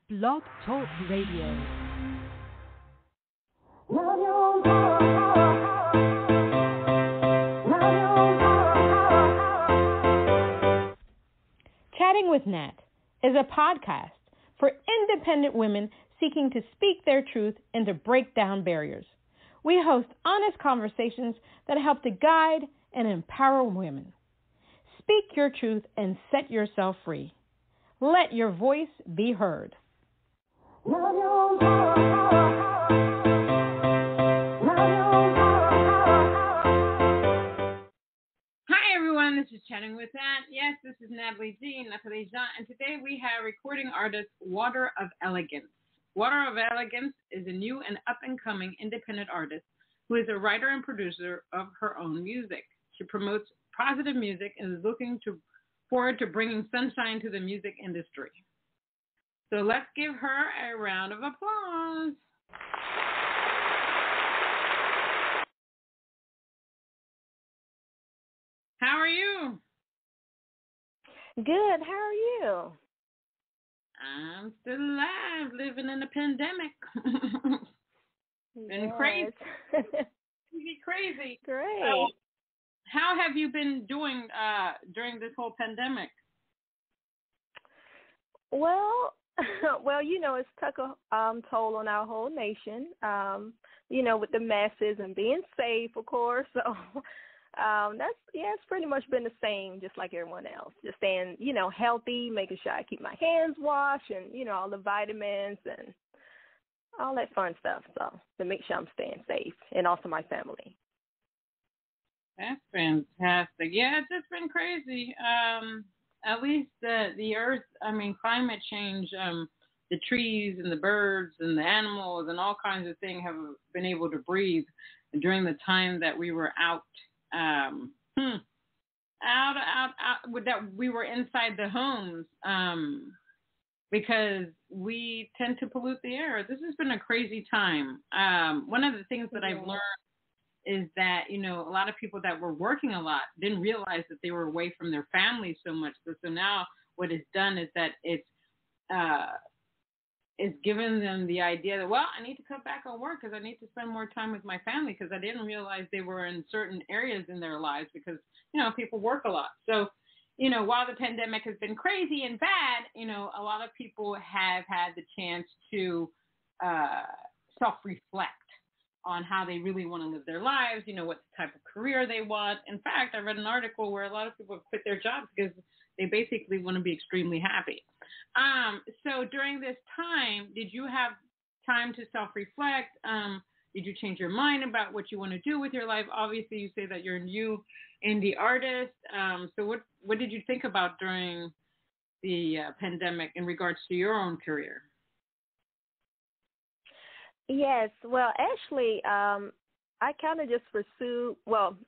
Blog Talk Radio. Chatting with Nat is a podcast for independent women seeking to speak their truth and to break down barriers. We host honest conversations that help to guide and empower women. Speak your truth and set yourself free. Let your voice be heard. Hi everyone, this is Chatting with Nat. Yes, this is Natalie Jean, and today we have recording artist Waterofelegance. Waterofelegance is a new and up-and-coming independent artist who is a writer and producer of her own music. She promotes positive music and is looking forward to bringing sunshine to the music industry. So let's give her a round of applause. How are you? Good. How are you? I'm still alive, living in the pandemic. Been crazy. Crazy. Great. How have you been doing during this whole pandemic? Well, it's took a toll on our whole nation. With the masses and being safe, of course. So, it's pretty much been the same, just like everyone else. Just staying, healthy, making sure I keep my hands washed, and all the vitamins and all that fun stuff. So to make sure I'm staying safe, and also my family. That's fantastic. Yeah, it's just been crazy. At least the earth, climate change, the trees and the birds and the animals and all kinds of things have been able to breathe during the time that we were out, that we were inside the homes, because we tend to pollute the air. This has been a crazy time. One of the things that I've learned is that, a lot of people that were working a lot didn't realize that they were away from their families so much. So now what it's done is that it's given them the idea that, well, I need to cut back on work because I need to spend more time with my family because I didn't realize they were in certain areas in their lives because, people work a lot. So, while the pandemic has been crazy and bad, a lot of people have had the chance to self-reflect on how they really want to live their lives, what type of career they want. In fact, I read an article where a lot of people have quit their jobs because they basically want to be extremely happy. So during this time, did you have time to self-reflect? Did you change your mind about what you want to do with your life? Obviously, you say that you're a new indie artist. So what did you think about during the pandemic in regards to your own career? Yes. Well, actually, I kind of just pursued,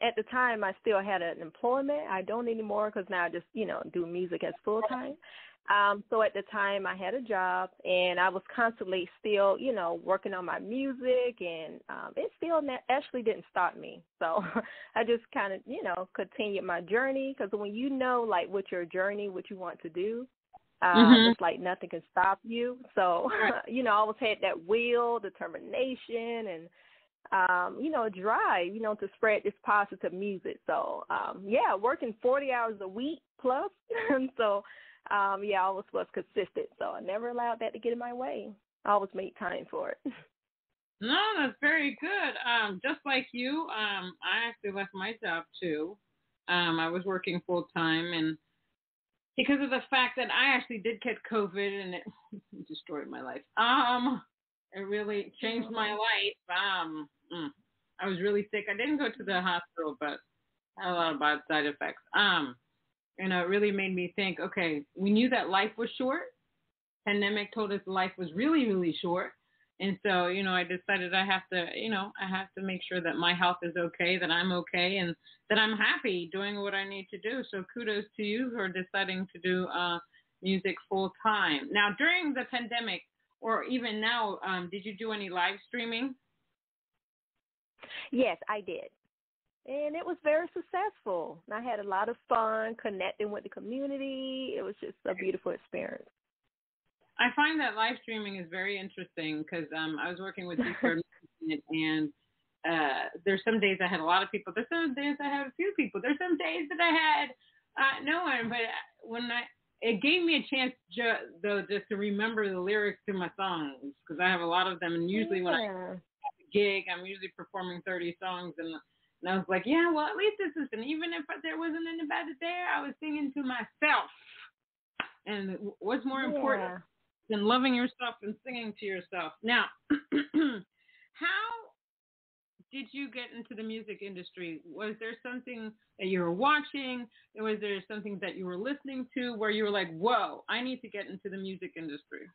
at the time I still had an employment. I don't anymore because now I just, do music as full-time. So at the time I had a job and I was constantly still, working on my music, and it still actually didn't stop me. So I just kind of, continued my journey, because when like what your journey, what you want to do, it's like nothing can stop you. So, I always had that will, determination, and, drive, to spread this positive music. So, working 40 hours a week plus. And so, I always was consistent. So I never allowed that to get in my way. I always made time for it. No, that's very good. Just like you, I actually left my job too. I was working full time, and because of the fact that I actually did get COVID and it destroyed my life. It really changed my life. I was really sick. I didn't go to the hospital, but I had a lot of bad side effects. It really made me think, okay, we knew that life was short. Pandemic told us life was really, really short. And so, I decided I have to make sure that my health is okay, that I'm okay, and that I'm happy doing what I need to do. So kudos to you for deciding to do music full time. Now, during the pandemic, or even now, did you do any live streaming? Yes, I did. And it was very successful. I had a lot of fun connecting with the community. It was just a beautiful experience. I find that live streaming is very interesting because I was working with Deeper and there's some days I had a lot of people. There's some days I had a few people. There's some days that I had no one. But it gave me a chance though just to remember the lyrics to my songs because I have a lot of them. And usually when I have a gig, I'm usually performing 30 songs and I was like, yeah, well, at least this is, and even if there wasn't anybody there, I was singing to myself. And what's more important than loving yourself and singing to yourself? Now, how did you get into the music industry? Was there something that you were watching? Was there something that you were listening to where you were like, whoa, I need to get into the music industry?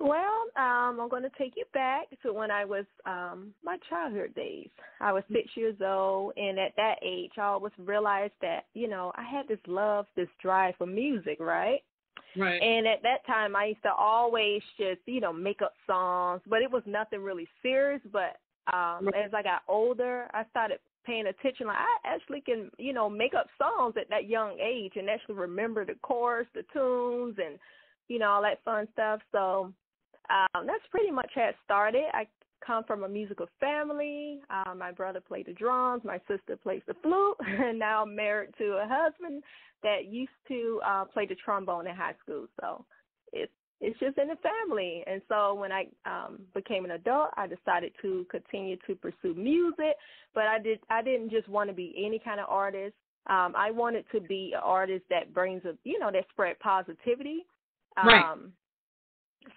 Well, I'm going to take you back to when I was my childhood days. I was 6 years old, and at that age, I always realized that, I had this love, this drive for music, right? Right. And at that time, I used to always just, make up songs, but it was nothing really serious. But as I got older, I started paying attention. Like, I actually can, make up songs at that young age and actually remember the chorus, the tunes, and, all that fun stuff. So that's pretty much how it started. I come from a musical family. My brother played the drums. My sister plays the flute. And now I'm married to a husband that used to play the trombone in high school. So it's just in the family. And so when I became an adult, I decided to continue to pursue music. But I didn't just want to be any kind of artist. I wanted to be an artist that brings that spread positivity. Right.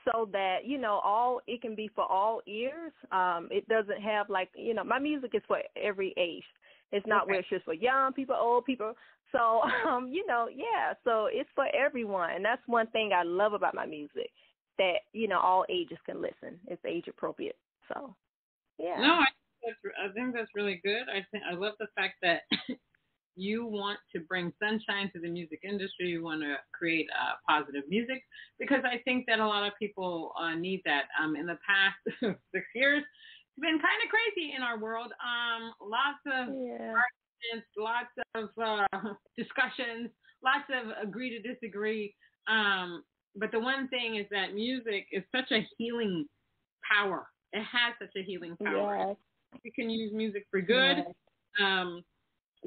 So that, it can be for all ears. It doesn't have my music is for every age. It's not where it's just for young people, old people. So, so it's for everyone. And that's one thing I love about my music, that, all ages can listen. It's age appropriate. So, yeah. No, I think that's really good. I love the fact that you want to bring sunshine to the music industry. You want to create positive music because I think that a lot of people need that. In the past 6 years, it's been kind of crazy in our world. Lots of arguments, lots of discussions, lots of agree to disagree. But the one thing is that music is such a healing power. It has such a healing power. Yes. You can use music for good. Yes.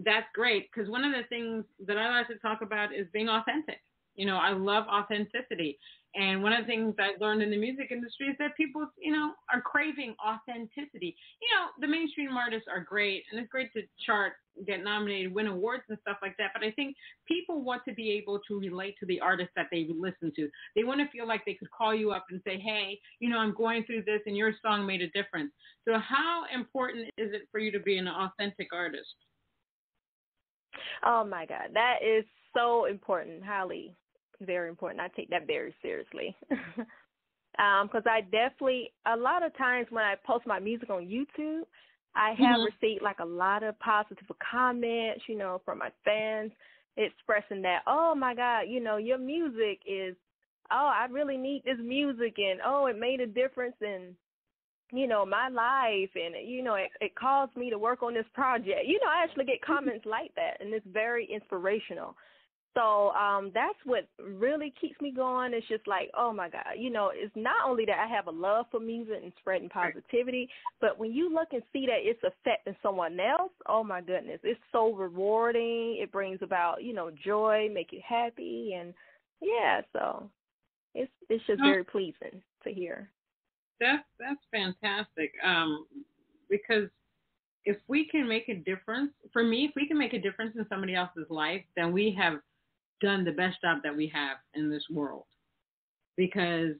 That's great because one of the things that I like to talk about is being authentic. I love authenticity. And one of the things I learned in the music industry is that people, are craving authenticity. The mainstream artists are great, and it's great to chart, get nominated, win awards and stuff like that. But I think people want to be able to relate to the artist that they listen to. They want to feel like they could call you up and say, hey, I'm going through this and your song made a difference. So how important is it for you to be an authentic artist? Oh, my God. That is so important, highly, very important. I take that very seriously. Because I definitely, a lot of times when I post my music on YouTube, I have received a lot of positive comments, from my fans expressing that, oh, my God, your music is, I really need this music, and, it made a difference in my life, and, it caused me to work on this project. I actually get comments like that, and it's very inspirational. So that's what really keeps me going. It's just like, oh, my God, it's not only that I have a love for music and spreading positivity, but when you look and see that it's affecting someone else, oh, my goodness, it's so rewarding. It brings about, joy, make you happy, and, yeah, so it's just very pleasing to hear. That's fantastic. Because if we can make a difference, for me, if we can make a difference in somebody else's life, then we have done the best job that we have in this world. Because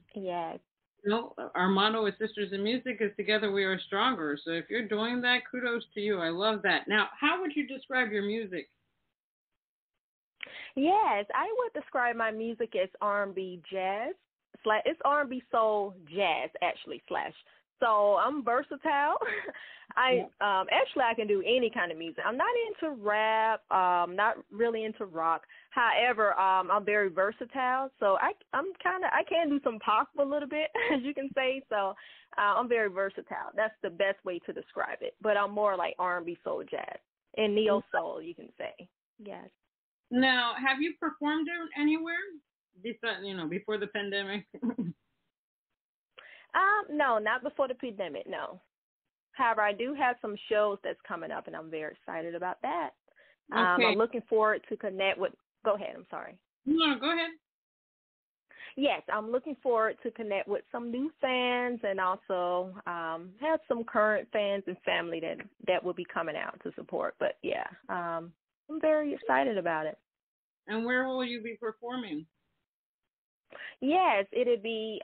our motto as Sisters in Music is together we are stronger. So if you're doing that, kudos to you. I love that. Now, how would you describe your music? Yes, I would describe my music as R&B jazz. It's R&B soul jazz, actually, / So I'm versatile. Actually, I can do any kind of music. I'm not into rap, not really into rock. However, I'm very versatile. So I can do some pop a little bit, as you can say. So I'm very versatile. That's the best way to describe it. But I'm more like R&B soul jazz and neo soul, you can say. Yes. Now, have you performed anywhere? Before the pandemic? No, not before the pandemic, no. However, I do have some shows that's coming up, and I'm very excited about that. Okay. I'm looking forward to connect with. Go ahead. I'm sorry. No, go ahead. Yes, I'm looking forward to connect with some new fans, and also have some current fans and family that will be coming out to support. But yeah, I'm very excited about it. And where will you be performing? Yes, it'll be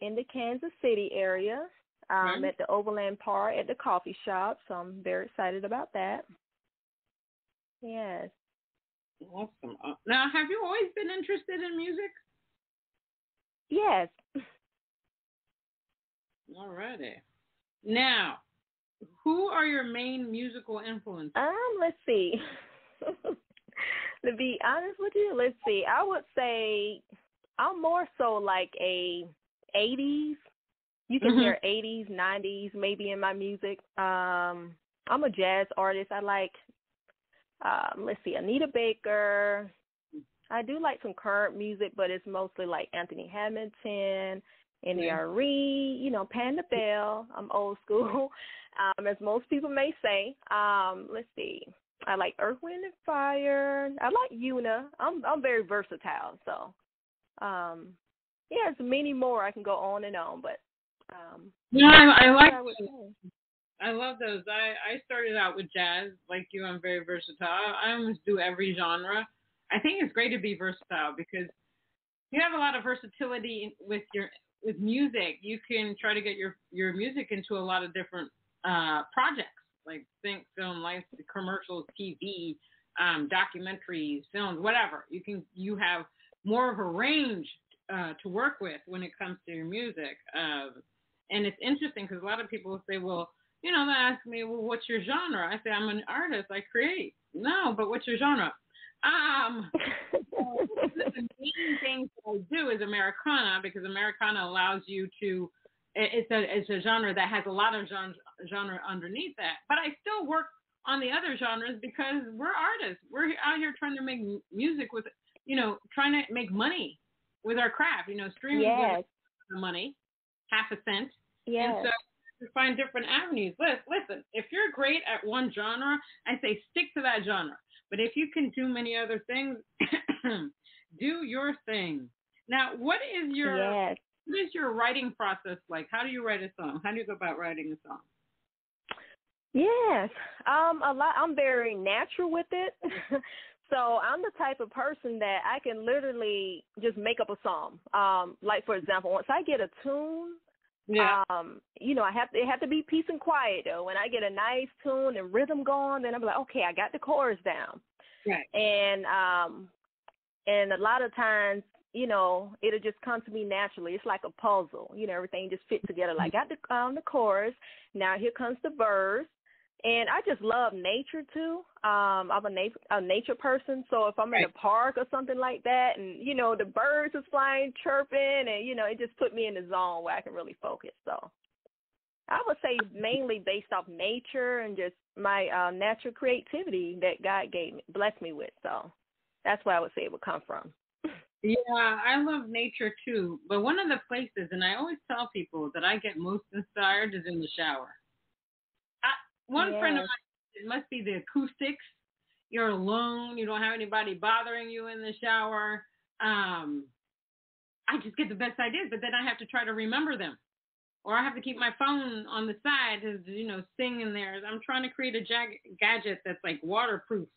in the Kansas City area, Okay. at the Overland Park at the coffee shop. So I'm very excited about that. Yes. Awesome. Now, have you always been interested in music? Yes. Alrighty. Now, who are your main musical influences? Let's see. To be honest with you, let's see. I would say I'm more so like a 80s. You can hear 80s, 90s maybe in my music. I'm a jazz artist. I like, let's see, Anita Baker. I do like some current music, but it's mostly like Anthony Hamilton, N.E.R.E., Panda Bell. I'm old school, as most people may say. Let's see. I like Earth, Wind, and Fire. I like Una. I'm very versatile, so there's many more. I can go on and on, but I like I those. I love those. I started out with jazz, like you. I'm very versatile. I almost do every genre. I think it's great to be versatile because you have a lot of versatility with music. You can try to get your music into a lot of different projects, like think film, life, commercials, TV, documentaries, films, whatever. You have more of a range to work with when it comes to your music. And it's interesting because a lot of people say, well, they ask me, well, what's your genre? I say, I'm an artist. I create. No, but what's your genre? The main thing that I do is Americana because Americana allows you to. It's a genre that has a lot of genre underneath that. But I still work on the other genres because we're artists. We're out here trying to make music with, trying to make money with our craft. Streaming gives us the money, half a cent. Yes. And so to find different avenues. Listen, if you're great at one genre, I say stick to that genre. But if you can do many other things, do your thing. Now, what is your writing process like? How do you write a song? How do you go about writing a song? Yes, a lot. I'm very natural with it. So I'm the type of person that I can literally just make up a song. Like, for example, once I get a tune, it have to be peace and quiet, though. When I get a nice tune and rhythm going, then I'm like, okay, I got the chorus down. Right. And a lot of times, it'll just come to me naturally. It's like a puzzle. Everything just fits together. Like, I got the chorus. Now here comes the verse. And I just love nature, too. I'm a nature person. So if I'm in a park or something like that and, the birds is flying, chirping, and, it just put me in the zone where I can really focus. So I would say mainly based off nature and just my natural creativity that God blessed me with. So that's where I would say it would come from. Yeah, I love nature, too. But one of the places, and I always tell people that I get most inspired is in the shower. One friend of mine, it must be the acoustics. You're alone. You don't have anybody bothering you in the shower. I just get the best ideas, but then I have to try to remember them. Or I have to keep my phone on the side to, sing in there. I'm trying to create a gadget that's like waterproof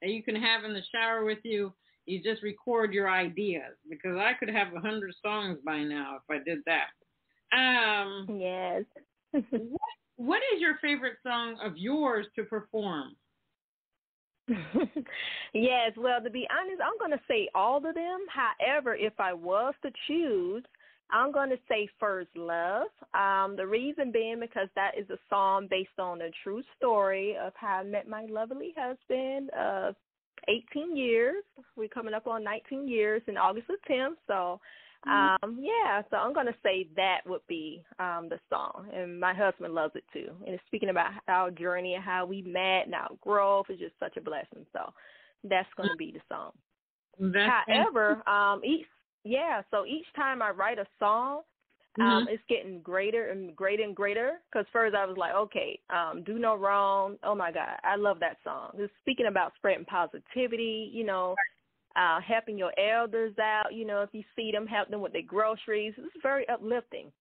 that you can have in the shower with you. You just record your ideas because I could have 100 songs by now if I did that. Yes. What is your favorite song of yours to perform? Yes, well, to be honest, I'm going to say all of them. However, if I was to choose, I'm going to say First Love. The reason being because that is a song based on a true story of how I met my lovely husband of 18 years. We're coming up on 19 years in August the 10th. So, so I'm going to say that would be the song. And my husband loves it too. And it's speaking about our journey and how we met and our growth is just such a blessing. So that's going to be the song. However, yeah, so each time I write a song, Mhm. it's getting greater and greater and greater. Because first I was like, okay, Do No Wrong. Oh my God, I love that song. It's speaking about spreading positivity, helping your elders out. If you see them, help them with their groceries. It's very uplifting.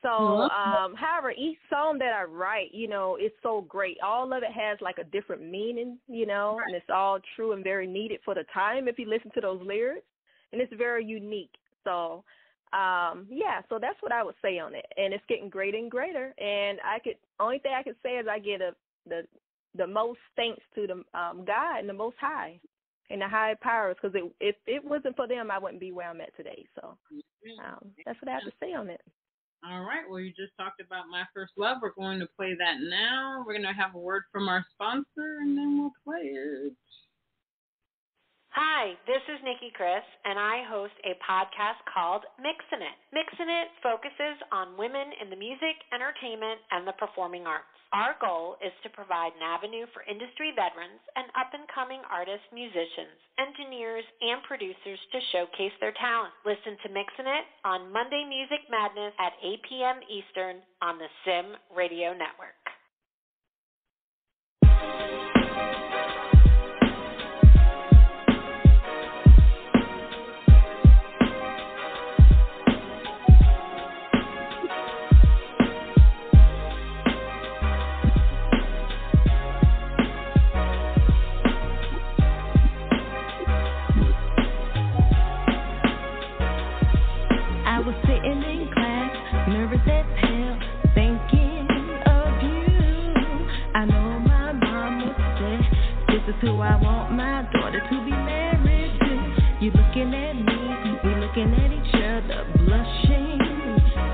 So, Well, however, each song that I write, it's so great. All of it has like a different meaning, and it's all true and very needed for the time if you listen to those lyrics, and it's very unique. So, yeah, so that's what I would say on it, and it's getting greater and greater. And only thing I could say is I get the most thanks to the God and the Most High and the high powers, because if it wasn't for them, I wouldn't be where I'm at today. So, that's what I have to say on it. all right. Well, you just talked about My First Love. We're going to play that now. We're going to have a word from our sponsor, and then we'll play it. Hi, this is Nikki Chris, and I host a podcast called Mixin' It. Mixin' It focuses on women in the music, entertainment, and the performing arts. Our goal is to provide an avenue for industry veterans and up-and-coming artists, musicians, engineers, and producers to showcase their talent. Listen to Mixin' It on Monday Music Madness at 8 p.m. Eastern on the Sim Radio Network. Who I want my daughter to be married to. You looking at me, we looking at each other, blushing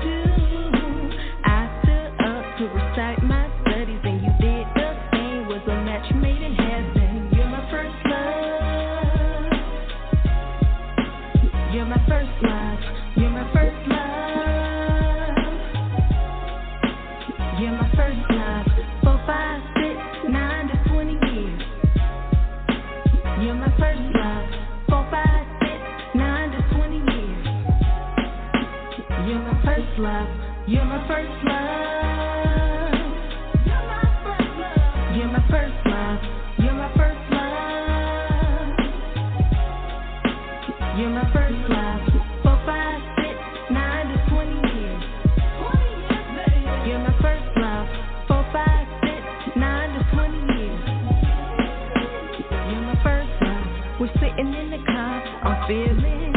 too. I stood up to recite my studies, and you did the same. Was a match made in heaven. You're my first love. You're my first love. You're my first love. You're my first love. 4, 5, 6, 9 to 20 years. You're my first love. 4, 5, 6, 9 to 20 years. You're my first love. You're my first love. You're my first love. You're my first love. You're my first love. 4, 5, 6, 9 to 20 years. You're my first love. 4, 5, 6, 9 to 20 years. You're my first love. We're sitting in the car. I'm feeling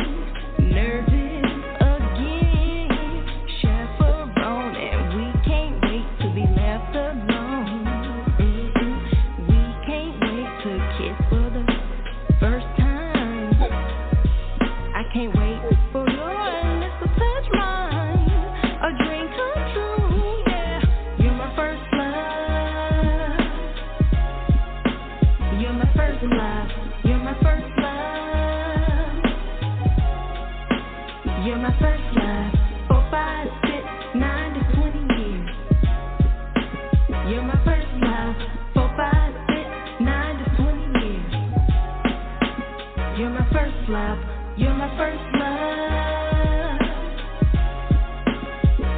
nervous again. Chaperone, and we can't wait to be left alone. We can't wait to kiss for the first time. I can't wait for your lips to touch mine. A dream come true, yeah. You're my first love. You're my first love. You're my first love. You're my first love. 4, 5, 6, 9 to 20 years. You're my first love. 4, 5, 6, 9 to 20 years. You're my first love. You're my first love.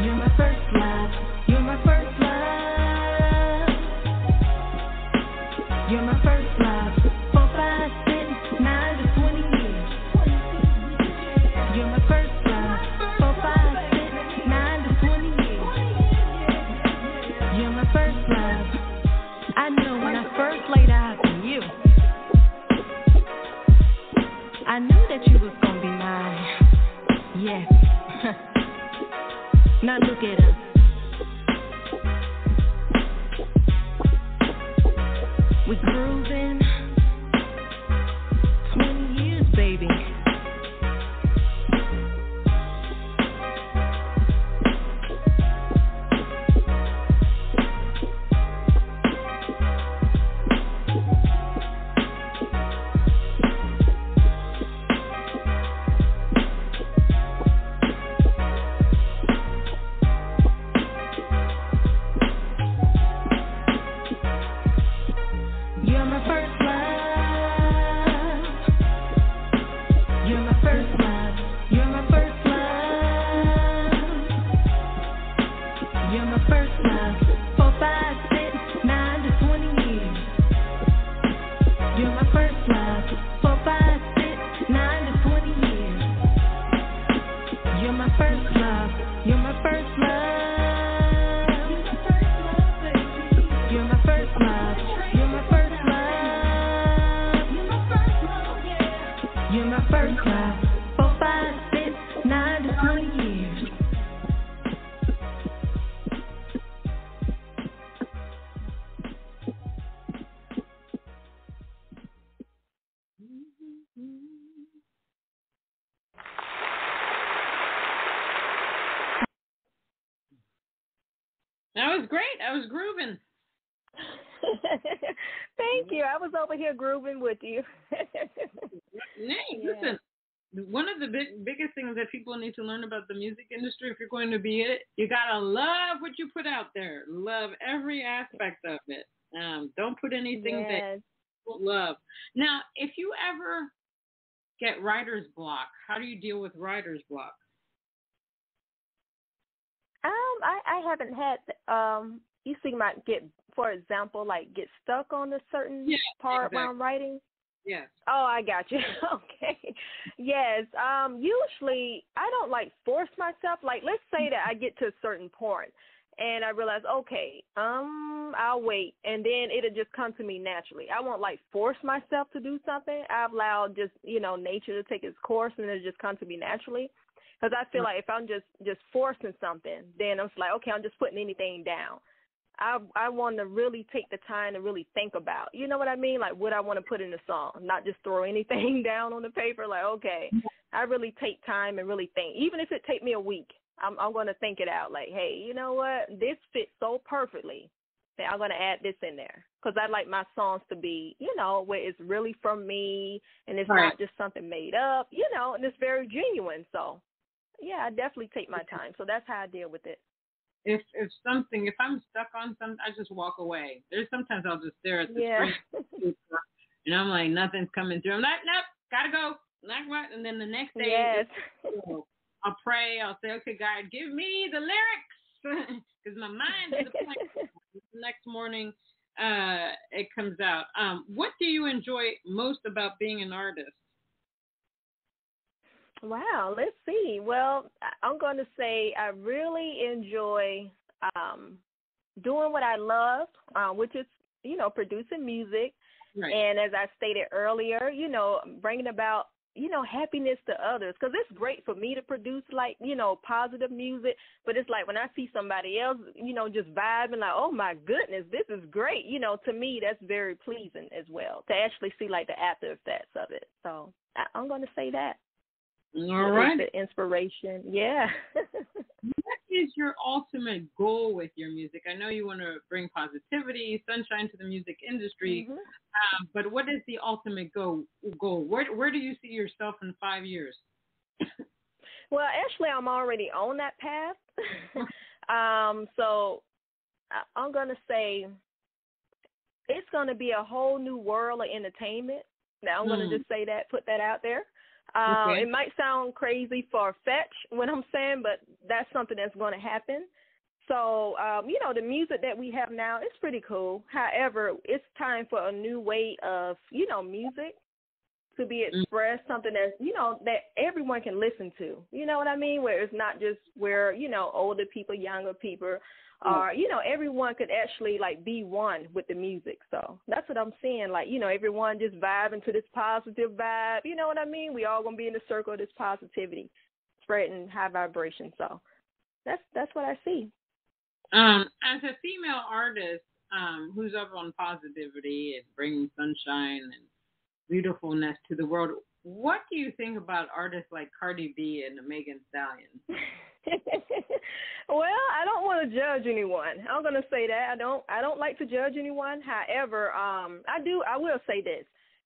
You're my first love. You're my first love. You're my first love. 4, 5, 6, 9 to 20 years. You're my first love. 4, 5, 6, 9 to 20 years. You're my first love. I know when I first laid eyes on you, I knew that you was gonna be mine. Yes. Now look at us. We cruising 20 years, baby. was great. I was grooving. Thank you. I was over here grooving with you. Listen, one of the biggest things that people need to learn about the music industry, if you're going to be it, you gotta love what you put out there. Love every aspect of it. Don't put anything that you don't love. Now, if you ever get writer's block, how do you deal with writer's block? I haven't had. You see, might get, for example, like get stuck on a certain part when I'm writing. Yes. Oh, I got you. Okay. Yes. Usually, I don't like force myself. Like, let's say that I get to a certain point, and I realize, okay, I'll wait, and then it'll just come to me naturally. I won't like force myself to do something. I've allowed just nature to take its course, and it'll just come to me naturally. Because I feel like if I'm just forcing something, then I'm just like, okay, I'm just putting anything down. I want to really take the time to really think about, you know what I mean? Like what I want to put in the song, not just throw anything down on the paper. Like, okay, I really take time and really think. Even if it take me a week, I'm going to think it out. Like, hey, you know what? This fits so perfectly that I'm going to add this in there. Because I like my songs to be, where it's really from me and it's not just something made up, and it's very genuine. So, yeah, I definitely take my time. So that's how I deal with it. If I'm stuck on something, I just walk away. There's sometimes I'll just stare at the screen, and I'm like, nothing's coming through. I'm like, nope, gotta go. And then the next day, I'll pray. I'll say, okay, God, give me the lyrics, because my mind is a blank. The next morning, it comes out. What do you enjoy most about being an artist? Wow, let's see. Well, I'm going to say I really enjoy doing what I love, which is, producing music. Right. And as I stated earlier, bringing about, happiness to others. Because it's great for me to produce, like, positive music. But it's like when I see somebody else, just vibing, like, oh, my goodness, this is great. To me, that's very pleasing as well, to actually see, like, the after effects of it. So I'm going to say that. All right. The inspiration, yeah. What is your ultimate goal with your music? I know you want to bring positivity, sunshine to the music industry, but what is the ultimate goal? Where do you see yourself in 5 years? Well, actually, I'm already on that path. So I'm going to say it's going to be a whole new world of entertainment. Now, I'm going to just say that, put that out there. It might sound crazy far-fetched what I'm saying, but that's something that's going to happen. So, the music that we have now is pretty cool. However, it's time for a new way of, music to be expressed, something that's, that everyone can listen to. You know what I mean? Where it's not just where, older people, younger people, or, everyone could actually, like, be one with the music. So that's what I'm saying. Like, everyone just vibing to this positive vibe. You know what I mean? We all going to be in the circle of this positivity, spreading high vibration. So that's what I see. As a female artist who's up on positivity and bringing sunshine and beautifulness to the world, what do you think about artists like Cardi B and Megan Stallion? Well, I don't want to judge anyone. I'm going to say that. I don't like to judge anyone. However, I will say this,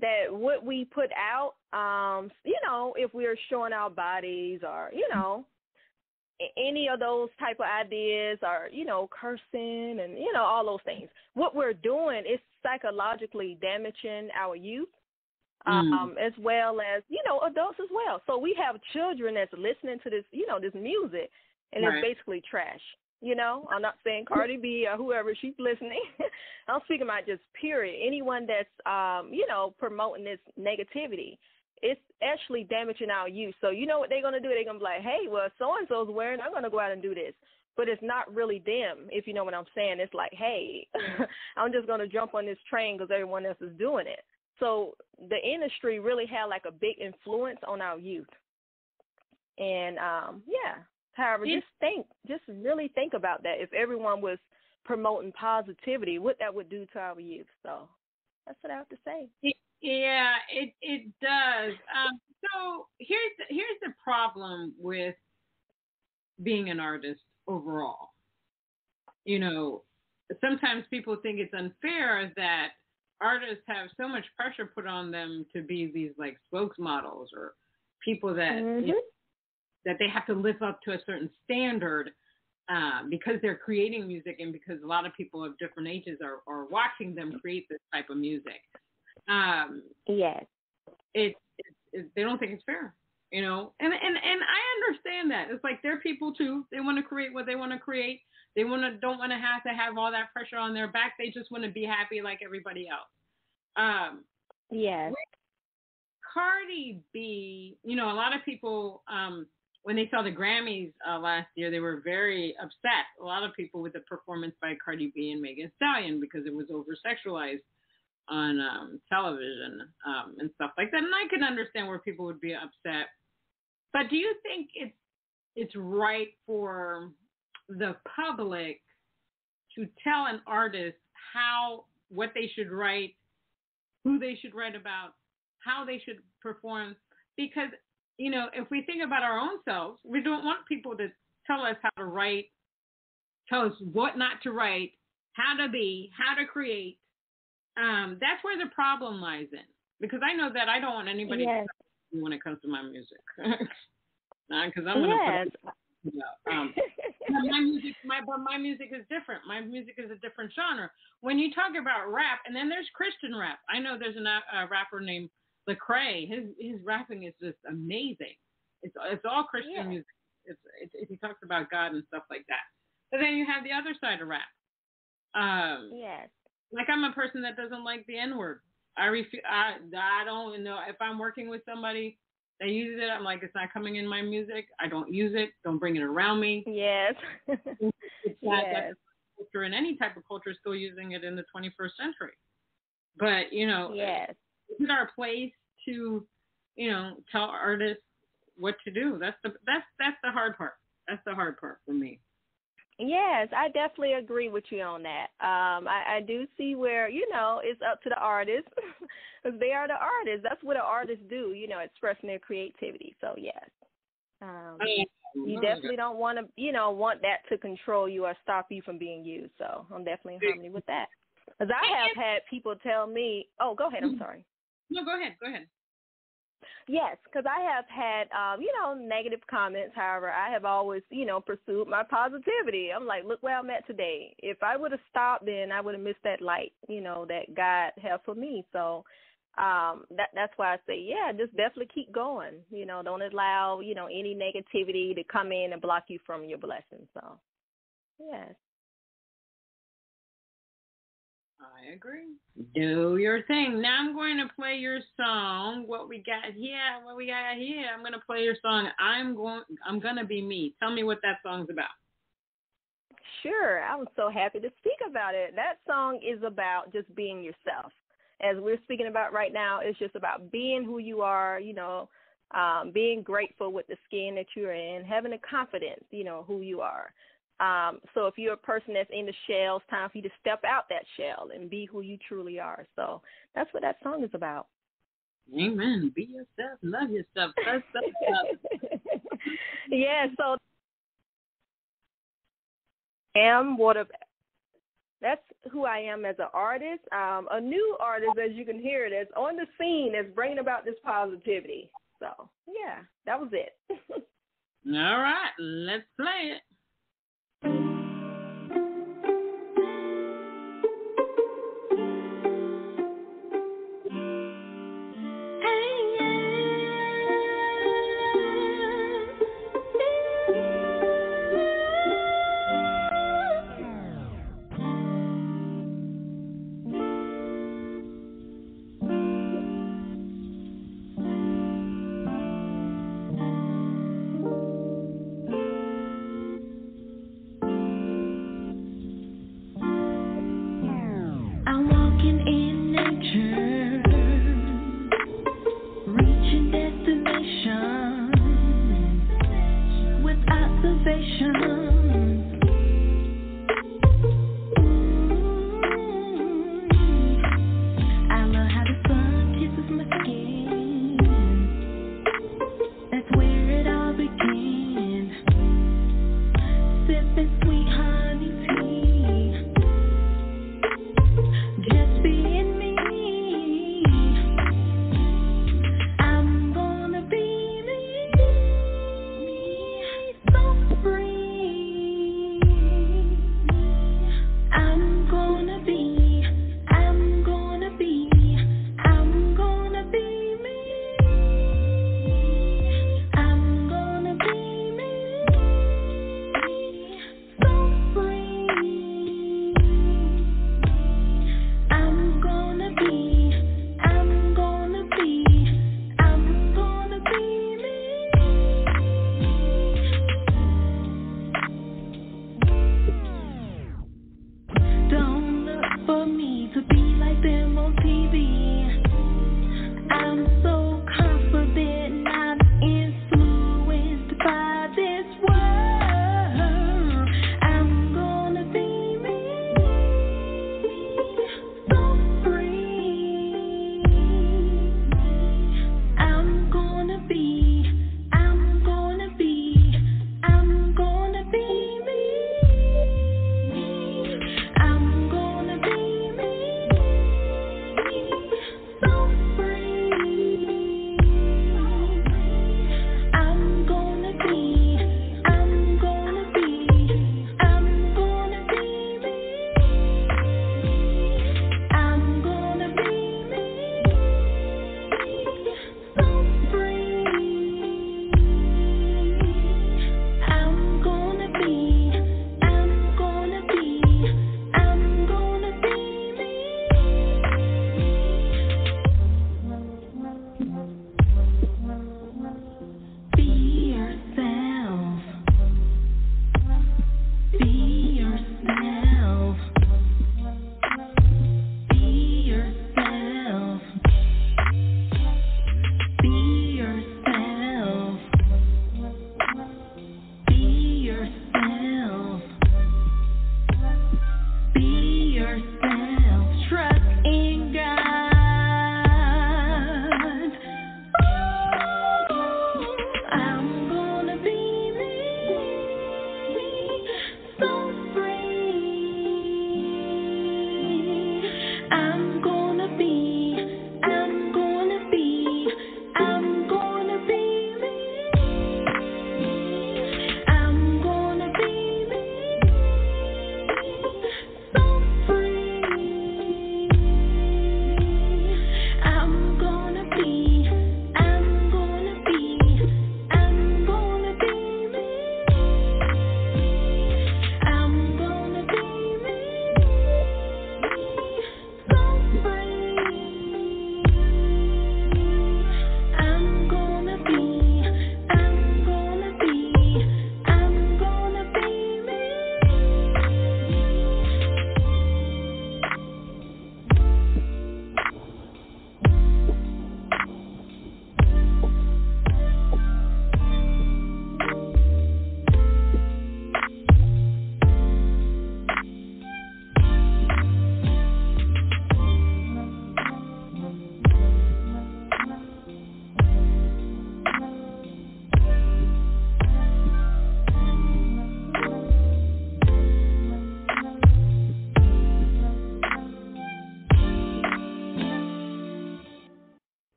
that what we put out, if we're showing our bodies or, any of those type of ideas or, cursing and, all those things, what we're doing is psychologically damaging our youth. As well as, adults as well. So we have children that's listening to this, this music, and it's basically trash. I'm not saying Cardi B or whoever she's listening. I'm speaking about just period. Anyone that's, promoting this negativity, it's actually damaging our youth. So you know what they're going to do? They're going to be like, hey, well, so-and-so's wearing, I'm going to go out and do this. But it's not really them, if you know what I'm saying. It's like, hey, I'm just going to jump on this train because everyone else is doing it. So the industry really had like a big influence on our youth. And, however, just really think about that. If everyone was promoting positivity, what that would do to our youth. So that's what I have to say. Yeah, it does. So here's the problem with being an artist overall. you know, sometimes people think it's unfair that artists have so much pressure put on them to be these like spokesmodels or people that that they have to live up to a certain standard because they're creating music and because a lot of people of different ages are watching them create this type of music. Yes. It they don't think it's fair, you know, and I understand that. It's like they're people too. They want to create what they want to create. They don't want to have all that pressure on their back. They just want to be happy like everybody else. Yes. Cardi B, you know, a lot of people, when they saw the Grammys last year, they were very upset. A lot of people with the performance by Cardi B and Megan Thee Stallion because it was over-sexualized on television and stuff like that. And I can understand where people would be upset. But do you think it's right for the public to tell an artist what they should write, who they should write about, how they should perform? Because, you know, if we think about our own selves, we don't want people to tell us how to write, tell us what not to write, how to be, how to create. That's where the problem lies in. Because I know that I don't want anybody to tell me when it comes to my music. Because I'm going to put my music is different. My music is a different genre. When you talk about rap, and then there's Christian rap. I know there's a rapper named Lecrae. His rapping is just amazing. It's all Christian music. He talks about God and stuff like that. But then you have the other side of rap. Like I'm a person that doesn't like the N-word. I don't know if I'm working with somebody that uses it. I'm like, it's not coming in my music. I don't use it. Don't bring it around me. Yes. It's not that culture, and any type of culture is still using it in the 21st century. But, you know, is it our place to, you know, tell artists what to do? That's the hard part. That's the hard part for me. Yes, I definitely agree with you on that. I do see where, you know, it's up to the artists because they are the artists. That's what the artists do, you know, expressing their creativity. So, yes. You definitely don't want to, you know, want that to control you or stop you from being used. So I'm definitely in harmony with that. Because I have had people tell me, oh, go ahead. I'm sorry. No, go ahead. Go ahead. Yes, because I have had, you know, negative comments. However, I have always, you know, pursued my positivity. I'm like, look where I'm at today. If I would have stopped, then I would have missed that light, you know, that God has for me. So that's why I say, yeah, just definitely keep going. You know, don't allow, you know, any negativity to come in and block you from your blessings. So, yes. I agree. Do your thing. Now I'm going to play your song. What we got here? I'm going to play your song. I'm gonna be me. Tell me what that song's about. Sure. I'm so happy to speak about it. That song is about just being yourself. As we're speaking about right now, it's just about being who you are, you know, being grateful with the skin that you're in, having a confidence, you know, who you are. So if you're a person that's in the shell, it's time for you to step out that shell and be who you truly are. So that's what that song is about. Amen. Be yourself. Love yourself. Yeah, so that's who I am as an artist. A new artist, as you can hear, that's on the scene, that's bringing about this positivity. So, yeah, that was it. All right, let's play it. Sipping sweet honey tea.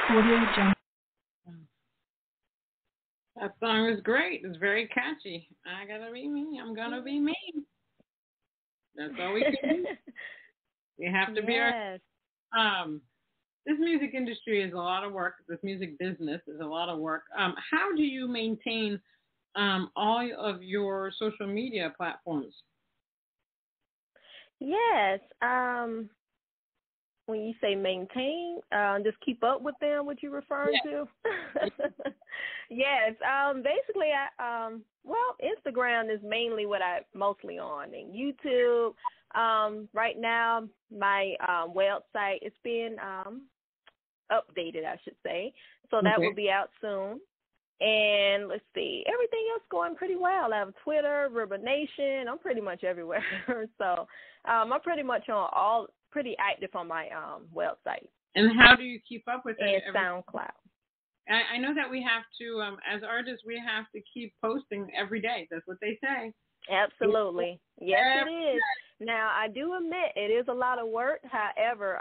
Audio Jungle. That song is great. It's very catchy. I gotta be me. I'm gonna be me. That's all we can do. We have to be our. This music industry is a lot of work. This music business is a lot of work. How do you maintain all of your social media platforms? Yes. When you say maintain, just keep up with them, what you referring to? Yes. Basically, Instagram is mainly what I'm mostly on, and YouTube. Right now, my website is being updated, I should say. So that will be out soon. And let's see, everything else going pretty well. I have Twitter, River Nation. I'm pretty much everywhere. So I'm pretty much pretty active on my website. And how do you keep up with it? And SoundCloud. I know that we have to, as artists, we have to keep posting every day. That's what they say. Absolutely. Yes, it is. Now, I do admit it is a lot of work. However,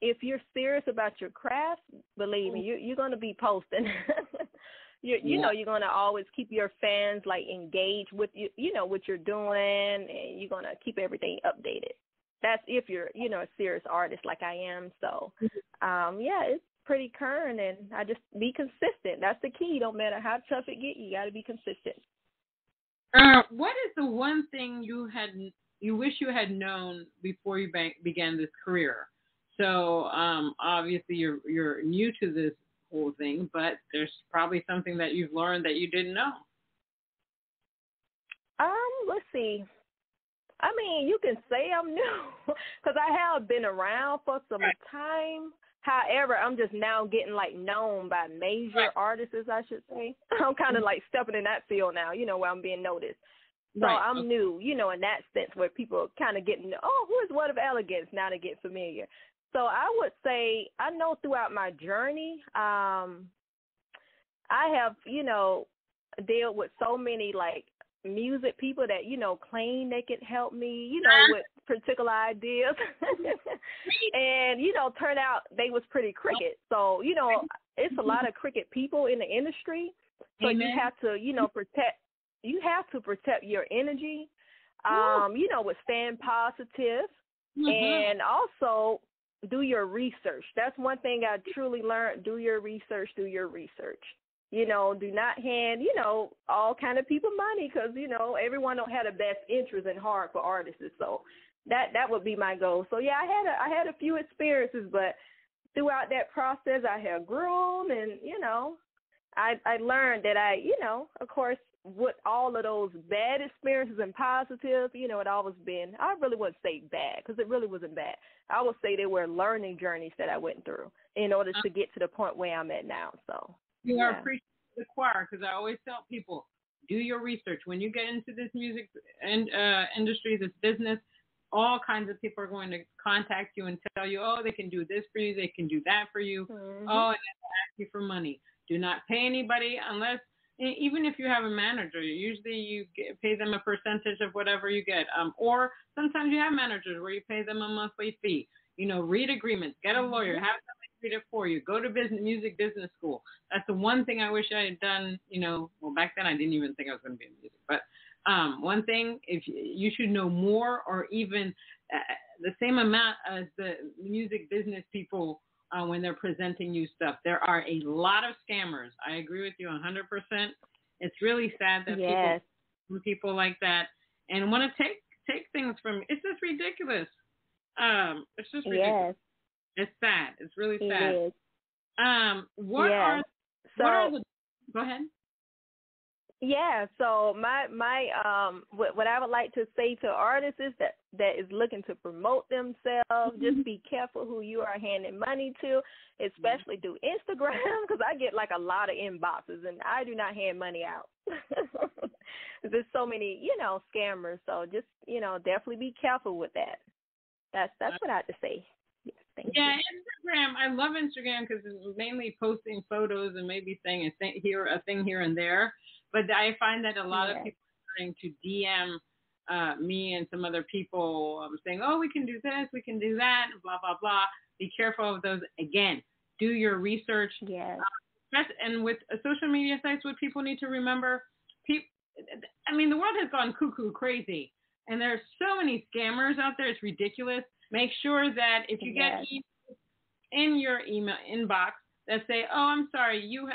if you're serious about your craft, believe me, you're going to be posting. You know, you're going to always keep your fans like engaged with you know what you're doing, and you're going to keep everything updated. That's if you're a serious artist like I am. So it's pretty current, and I just be consistent. That's the key. Don't matter how tough it get, you got to be consistent. What is the one thing you wish you had known before you began this career? So obviously you're new to this whole thing, but there's probably something that you've learned that you didn't know. Let's see. I mean, you can say I'm new because I have been around for some time. However, I'm just now getting like known by major artists, I should say. I'm kind of like stepping in that field now, where I'm being noticed. So I'm new, in that sense where people are kind of getting, who is Waterofelegance? Now they get familiar. So I would say I know throughout my journey, I have, dealt with so many like music people that, claim they could help me, with particular ideas. And, turned out they was pretty cricket. So, it's a lot of cricket people in the industry. So you have to, protect your energy, with staying positive and also do your research. That's one thing I truly learned. Do your research. Do not hand, all kind of people money because, everyone don't have the best interest in heart for artists. So that would be my goal. So, yeah, I had a few experiences, but throughout that process, I have grown and, I learned that of course, with all of those bad experiences and positive, it always been, I really wouldn't say bad because it really wasn't bad. I would say they were learning journeys that I went through in order to get to the point where I'm at now. So you are preaching to the choir because I always tell people, do your research. When you get into this music industry, this business, all kinds of people are going to contact you and tell you, they can do this for you, they can do that for you. And they ask you for money. Do not pay anybody unless, even if you have a manager, usually you pay them a percentage of whatever you get. Or sometimes you have managers where you pay them a monthly fee. Read agreements, get a lawyer, have somebody read it for you. Go to music business school. That's the one thing I wish I had done. Back then I didn't even think I was going to be in music. But one thing, if you should know more or even the same amount as the music business people when they're presenting you stuff. There are a lot of scammers. I agree with you 100%. It's really sad that people like that and want to take things from. It's just ridiculous. It's just ridiculous. It's sad. It's really sad. It is. What are the? Go ahead. Yeah, so my what I would like to say to artists is that is looking to promote themselves, just be careful who you are handing money to, especially through Instagram, because I get like a lot of inboxes and I do not hand money out. There's so many, scammers, so just, definitely be careful with that. That's what I have to say. Yes, thank you. Instagram. I love Instagram because it's mainly posting photos and maybe saying a thing here and there. But I find that a lot of people are starting to DM me and some other people saying, we can do this, we can do that, and blah, blah, blah. Be careful of those. Again, do your research. Yes. And with social media sites, what people need to remember, the world has gone cuckoo crazy, and there's so many scammers out there. It's ridiculous. Make sure that if you get in your email inbox that say, "Oh, I'm sorry, you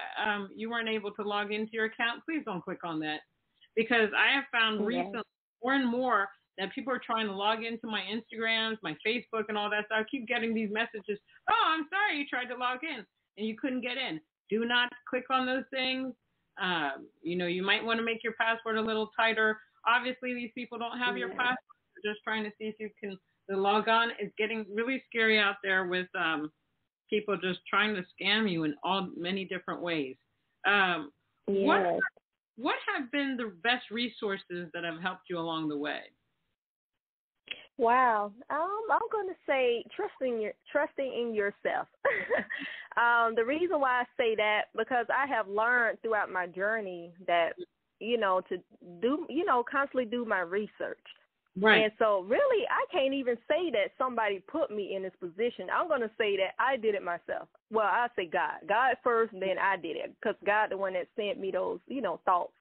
weren't able to log into your account," please don't click on that, because I have found recently more and more that people are trying to log into my Instagrams, my Facebook, and all that stuff. I keep getting these messages, "Oh, I'm sorry, you tried to log in and you couldn't get in." Do not click on those things. You might want to make your password a little tighter. Obviously, these people don't have your password. They're just trying to see if you can log on. It's getting really scary out there with people just trying to scam you in many different ways. What have been the best resources that have helped you along the way? Wow. I'm going to say trusting in yourself. The reason why I say that, because I have learned throughout my journey that, to do, constantly do my research. Right. And so really, I can't even say that somebody put me in this position. I'm going to say that I did it myself. Well, I say God. God first, and then I did it, because God the one that sent me those, thoughts,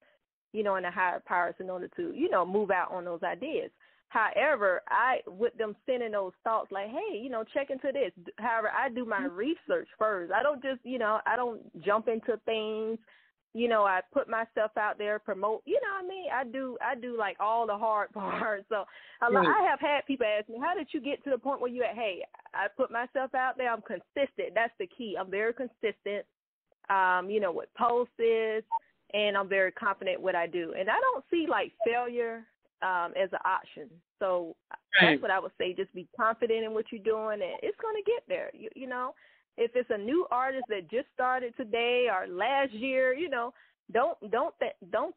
and the higher powers in order to, move out on those ideas. However, with them sending those thoughts like, hey, check into this. However, I do my research first. I don't just, I don't jump into things. I put myself out there, promote, I do like all the hard parts. So I have had people ask me, how did you get to the point where you at? Hey, I put myself out there. I'm consistent. That's the key. I'm very consistent, with posts, and I'm very confident what I do. And I don't see like failure as an option. So that's what I would say. Just be confident in what you're doing, and it's going to get there. If it's a new artist that just started today or last year, don't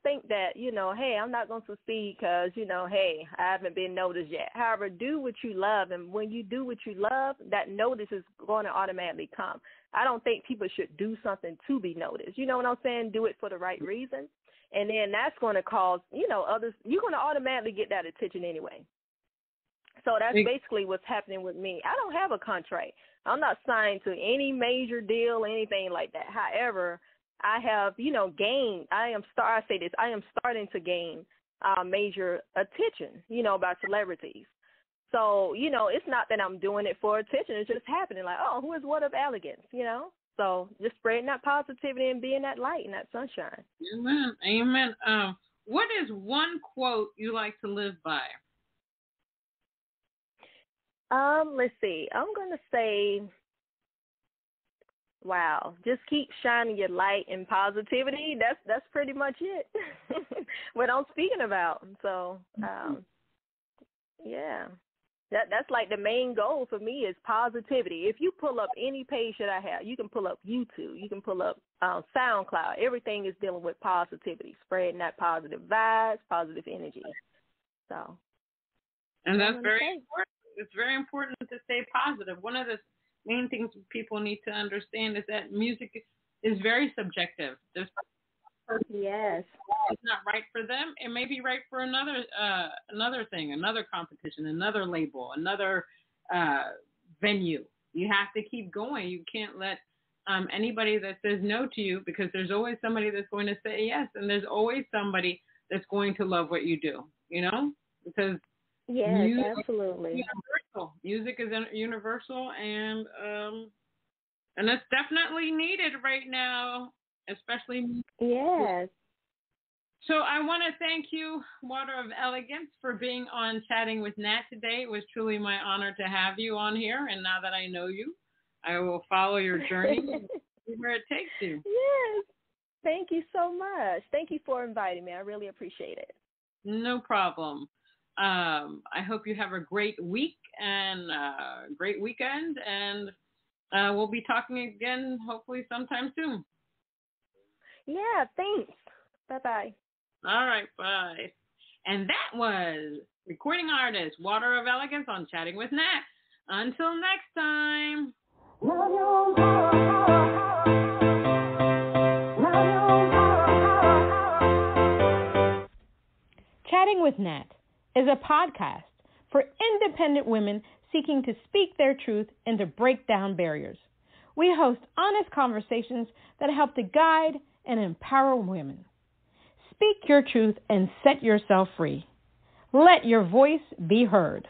think that, hey, I'm not going to succeed because, hey, I haven't been noticed yet. However, do what you love, and when you do what you love, that notice is going to automatically come. I don't think people should do something to be noticed. You know what I'm saying? Do it for the right reason. And then that's going to cause, others, you're going to automatically get that attention anyway. So that's basically what's happening with me. I don't have a contract. I'm not signed to any major deal or anything like that. However, I have, gained, I am starting to gain major attention, by celebrities. So, it's not that I'm doing it for attention. It's just happening like, oh, who is Waterofelegance, So just spreading that positivity and being that light and that sunshine. Amen. What is one quote you like to live by? Let's see. I'm going to say, wow, just keep shining your light and positivity. That's pretty much it. What I'm speaking about. So, yeah. That's like the main goal for me is positivity. If you pull up any page that I have, you can pull up YouTube, you can pull up SoundCloud. Everything is dealing with positivity, spreading that positive vibes, positive energy. So, and that's very important. It's very important to stay positive. One of the main things people need to understand is that music is very subjective. Yes. It's not right for them. It may be right for another thing, another competition, another label, another venue. You have to keep going. You can't let anybody that says no to you, because there's always somebody that's going to say yes, and there's always somebody that's going to love what you do, because absolutely. Universal. Music is universal, and it's definitely needed right now, especially. Yes. So I want to thank you, Waterofelegance, for being on Chatting with Nat today. It was truly my honor to have you on here, and now that I know you, I will follow your journey and see where it takes you. Yes. Thank you so much. Thank you for inviting me. I really appreciate it. No problem. I hope you have a great week and great weekend, and we'll be talking again hopefully sometime soon. Yeah, thanks. Bye-bye. All right, bye. And that was recording artist Waterofelegance on Chatting with Nat. Until next time. Chatting with Nat is a podcast for independent women seeking to speak their truth and to break down barriers. we host honest conversations that help to guide and empower women. Speak your truth and set yourself free. Let your voice be heard.